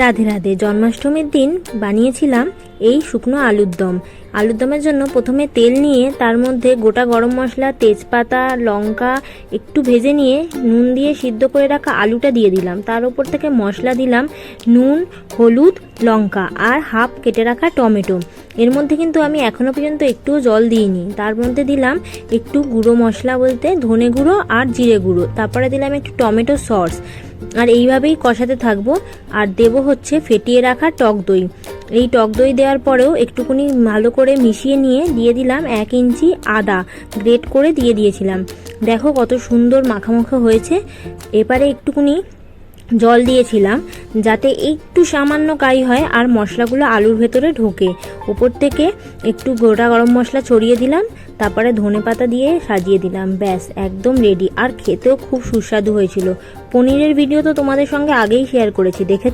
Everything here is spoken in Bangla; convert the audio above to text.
রাধে রাধে। জন্মাষ্টমীর দিন বানিয়েছিলাম এই শুকনো আলুর দম। আলুর দমের জন্য প্রথমে তেল নিয়ে তার মধ্যে গোটা গরম মশলা, তেজপাতা, লঙ্কা একটু ভেজে নিয়ে নুন দিয়ে সিদ্ধ করে রাখা আলুটা দিয়ে দিলাম। তার উপর থেকে মশলা দিলাম নুন, হলুদ, লঙ্কা আর হাফ কেটে রাখা টমেটো। এর মধ্যে কিন্তু আমি এখনও পর্যন্ত একটুও জল দিইনি। তার মধ্যে দিলাম একটু গুঁড়ো মশলা বলতে ধনে গুঁড়ো আর জিরে গুঁড়ো। তারপরে দিলাম একটু টমেটো সস। আর এইভাবেই কষাতে থাকবো। আর দেবো হচ্ছে ফেটিয়ে রাখা টক দই। এই টক দই দেওয়ার পরেও একটুখানি ভালো করে মিশিয়ে নিয়ে দিয়ে দিলাম 1 ইঞ্চি আদা গ্রেট করে দিয়ে দিয়েছিলাম। দেখো কত সুন্দর মাখামাখা হয়েছে। এবারে একটুখানি জল দিয়েছিলাম যাতে একটু সামান্য কাই হয় আর মশলাগুলো আলুর ভেতরে ঢোকে। উপর থেকে একটু গোটা গরম মশলা ছড়িয়ে দিলাম, তারপরে ধনেপাতা দিয়ে সাজিয়ে দিলাম। ব্যাস, একদম রেডি। আর খেতেও খুব সুস্বাদু হয়েছিল। পনিরের ভিডিও তো তোমাদের সঙ্গে আগেই শেয়ার করেছি, দেখেছো।